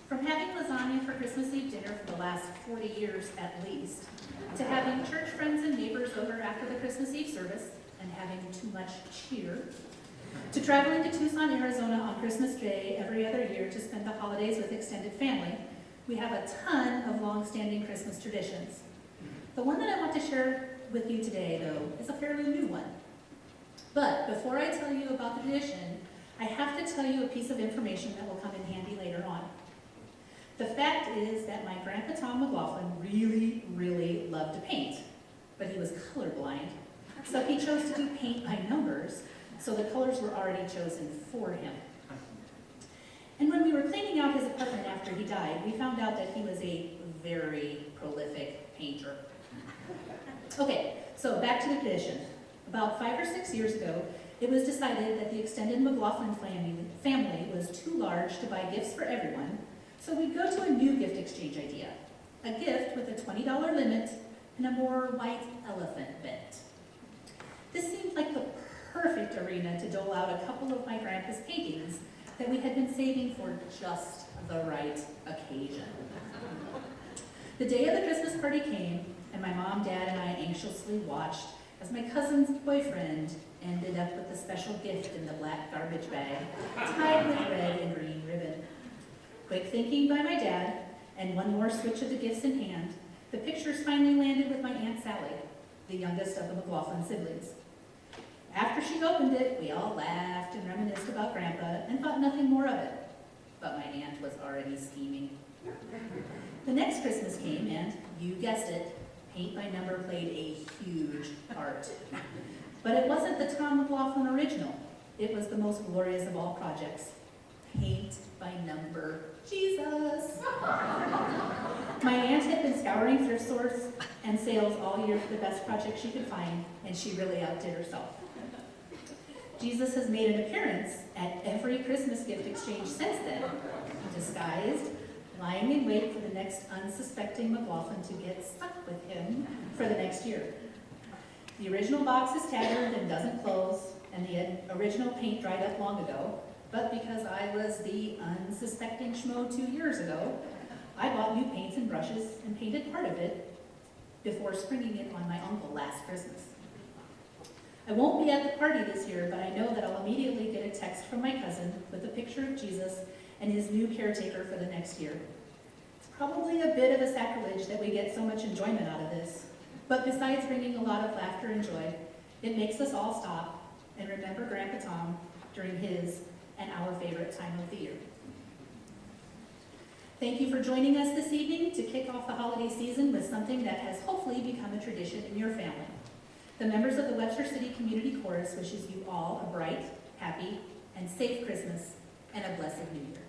From having lasagna for Christmas Eve dinner for the last 40 years at least, to having church friends and neighbors over after the Christmas Eve service and having too much cheer, to traveling to Tucson, Arizona on Christmas Day every other year to spend the holidays with extended family, we have a ton of long-standing Christmas traditions. The one that I want to share with you today, though, is a fairly new one. But before I tell you about the tradition, I have to tell you a piece of information that will come in handy later on. The fact is that my Grandpa Tom McLaughlin really, really loved to paint, but he was colorblind, so he chose to do paint by numbers, so the colors were already chosen for him. And when we were cleaning out his apartment after he died, we found out that he was a very prolific painter. Okay, so back to the tradition. About 5 or 6 years ago, it was decided that the extended McLaughlin family was too large to buy gifts for everyone, so we'd go to a new gift exchange idea. A gift with a $20 limit and a more white elephant bent. This seemed like the perfect arena to dole out a couple of my grandpa's paintings that we had been saving for just the right occasion. The day of the Christmas party came, and my mom, dad, and I anxiously watched as my cousin's boyfriend ended up with the special gift in the black garbage bag, tied with red and green ribbon. Quick thinking by my dad, and one more switch of the gifts in hand, the pictures finally landed with my Aunt Sally, the youngest of the McLaughlin siblings. After she opened it, we all laughed and reminisced about Grandpa and thought nothing more of it. But my aunt was already scheming. The next Christmas came and, you guessed it, paint by number played a huge part. But it wasn't the Tom McLaughlin original. It was the most glorious of all projects. Paint by number Jesus. My aunt had been scouring thrift stores and sales all year for the best project she could find, and she really outdid herself. Jesus has made an appearance at every Christmas gift exchange since then, disguised, lying in wait for the next unsuspecting McLaughlin to get stuck with him for the next year. The original box is tattered and doesn't close, and the original paint dried up long ago, but because I was the unsuspecting schmo 2 years ago, I bought new paints and brushes and painted part of it before springing it on my uncle last Christmas. I won't be at the party this year, but I know that I'll immediately get a text from my cousin with a picture of Jesus and his new caretaker for the next year. It's probably a bit of a sacrilege that we get so much enjoyment out of this, but besides bringing a lot of laughter and joy, it makes us all stop and remember Grandpa Tom during his and our favorite time of the year. Thank you for joining us this evening to kick off the holiday season with something that has hopefully become a tradition in your family. The members of the Webster City Community Chorus wishes you all a bright, happy, and safe Christmas and a blessed New Year.